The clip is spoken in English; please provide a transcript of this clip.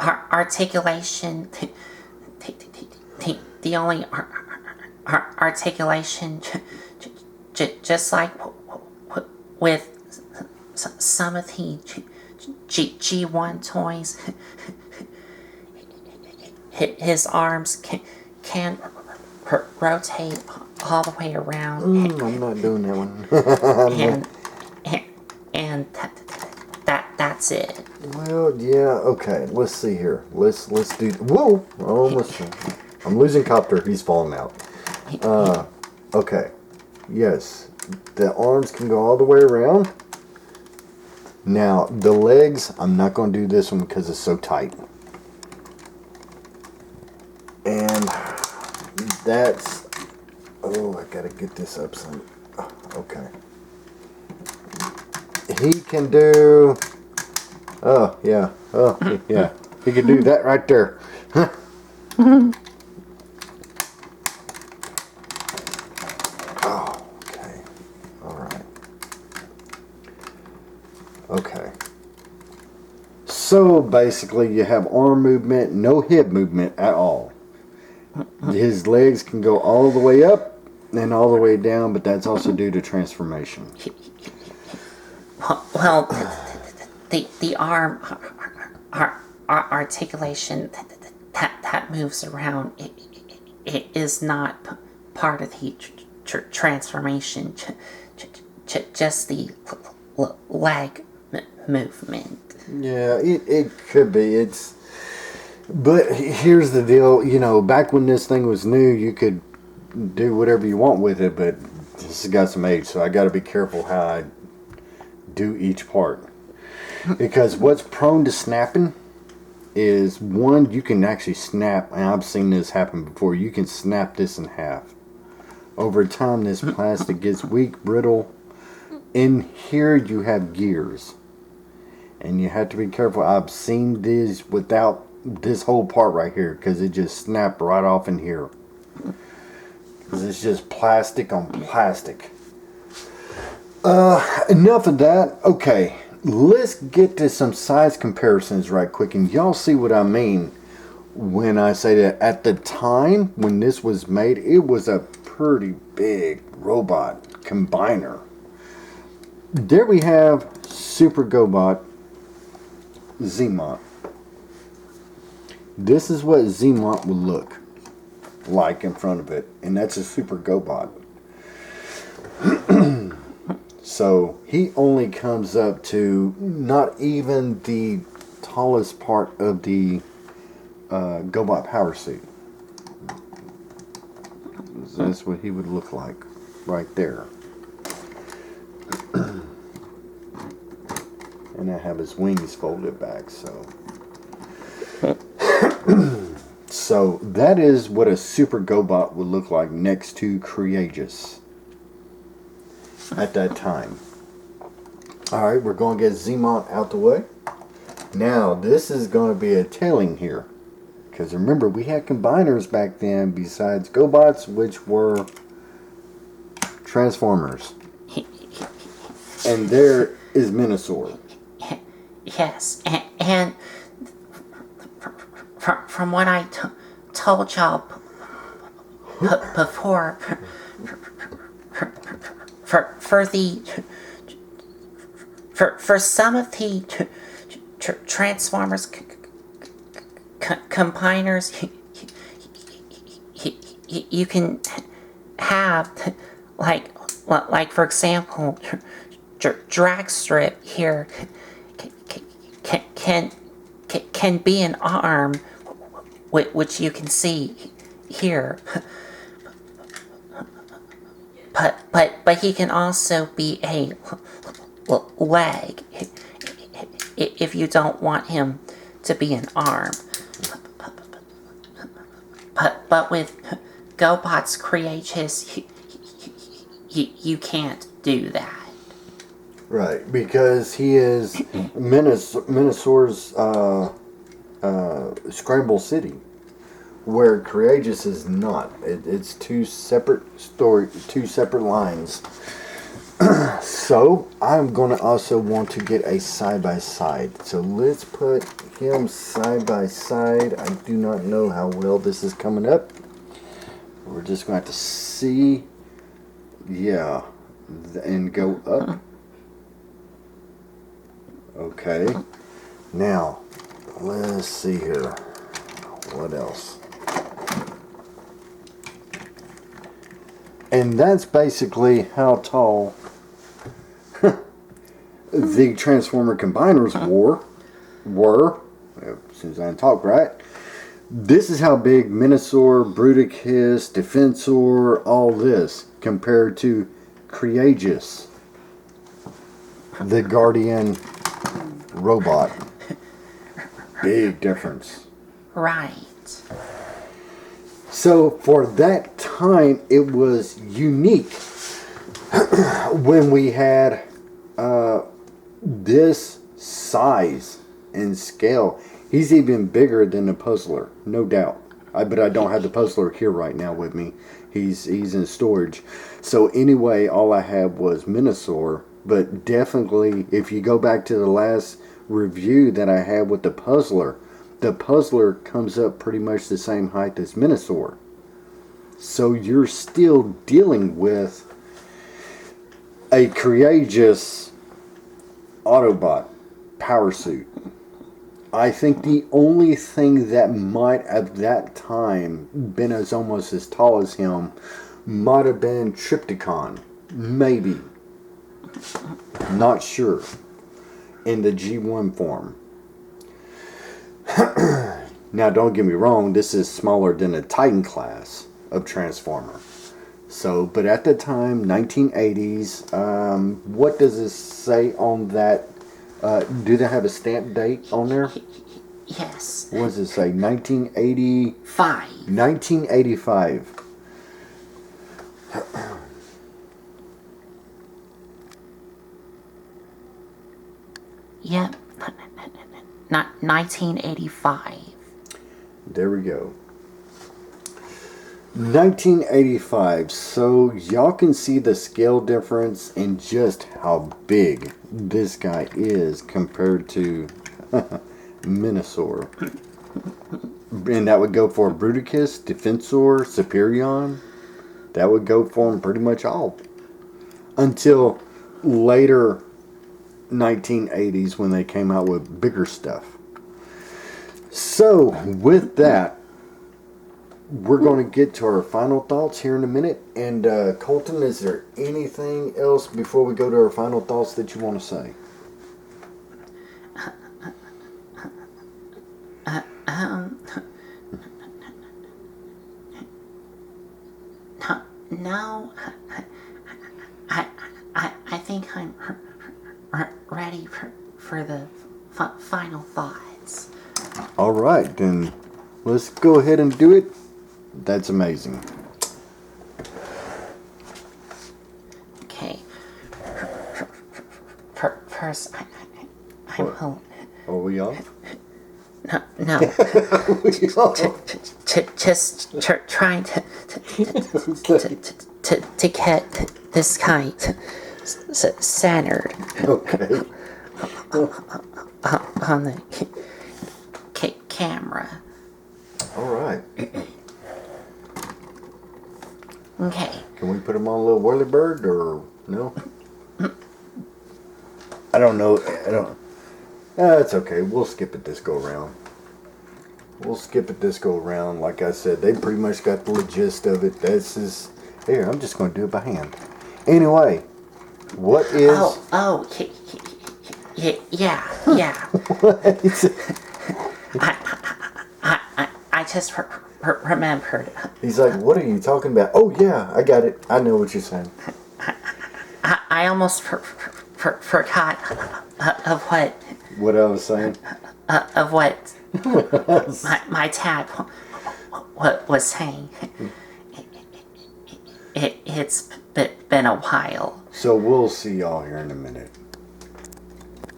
articulation, the only articulation, just like with some of the G1 toys, his arms can rotate all the way around. I'm not doing that one. and that's it. Well, yeah, okay. Let's see here. Let's do. Whoa! Almost. I'm losing Copter. He's falling out. Okay. Yes, the arms can go all the way around. Now the legs. I'm not going to do this one because it's so tight. And that's. Oh, I gotta get this up some. Okay. He can do. Oh, yeah. Oh, yeah. He can do that right there. Oh, okay. Alright. Okay. So, basically, you have arm movement, no hip movement at all. His legs can go all the way up and all the way down, but that's also due to transformation. Well, the arm articulation that moves around it is not part of the transformation. Just the leg movement. Yeah, it could be. But here's the deal. You know, back when this thing was new, you could do whatever you want with it, but this has got some age, so I got to be careful how I do each part. Because what's prone to snapping is, one, you can actually snap, and I've seen this happen before, you can snap this in half. Over time, this plastic gets weak, brittle. In here, you have gears. And you have to be careful. I've seen these without this whole part right here, because it just snapped right off in here. Because it's just plastic on plastic. Enough of that. Okay, let's get to some size comparisons right quick, and y'all see what I mean when I say that at the time when this was made, it was a pretty big robot combiner. There we have Super Gobot Zmont. This is what Zmont would look like in front of it, and that's a Super Gobot. So he only comes up to not even the tallest part of the Gobot power suit. That's what he would look like right there. And I have his wings folded back, so. So that is what a Super Gobot would look like next to Creagus at that time. Alright, we're going to get Zmont out the way. Now, this is going to be a tailing here. Because remember, we had combiners back then besides Gobots, which were Transformers. And there is Minosaur. Yes, and from what I told y'all before, for some of the Transformers combiners, you can have like for example, drag strip here can be an arm, which you can see here. But he can also be a leg if you don't want him to be an arm. But with Gobots Creatus, you can't do that. Right, because he is Minosaur's Scramble City, where Creagus is not. It's two separate lines. So I'm going to also want to get a side by side. So let's put him side by side. I do not know how well this is coming up. We're just going to have to see. Yeah. And go up. Okay. Now, let's see here. What else? And that's basically how tall the Transformer Combiners were. Since I talk right. This is how big Minosaur, Bruticus, Defensor, all this compared to Creagus, the Guardian robot. Big difference. Right. So for that time, it was unique when we had this size and scale. He's even bigger than the Puzzler, no doubt. But I don't have the Puzzler here right now with me. He's in storage. So anyway, all I had was Minosaur. But definitely, if you go back to the last review that I had with the Puzzler comes up pretty much the same height as Minosaur. So you're still dealing with a Creagus Autobot power suit. I think the only thing that might at that time been as almost as tall as him might have been Triptychon. Maybe. Not sure. In the G1 form. Now don't get me wrong, this is smaller than a Titan class of Transformer. So, but at the time, 1980s, what does it say on that? Do they have a stamp date on there? Yes. What does it say? 1985. 1985. Yep. Not 1985. There we go. 1985. So y'all can see the scale difference and just how big this guy is compared to Minosaur. And that would go for Bruticus, Defensor, Superion. That would go for them pretty much all. Until later 1980s when they came out with bigger stuff. So, with that, we're going to get to our final thoughts here in a minute. And Colton, is there anything else before we go to our final thoughts that you want to say? No, I think I'm ready for the final thoughts. All right, then let's go ahead and do it. That's amazing. Okay. First, I'm home. Are we off? No. Just trying to get this kite centered. Okay. On the camera. All right. Okay. Can we put him on a little whirlybird or no? I don't know. It's okay. We'll skip it this go around. Like I said, they pretty much got the gist of it. This is here. I'm just going to do it by hand. Anyway, what is? Yeah. I just remembered. He's like, what are you talking about? Oh yeah, I got it. I know what you're saying. I almost forgot of what. What I was saying. Of what my tab was saying. It's been a while. So we'll see y'all here in a minute.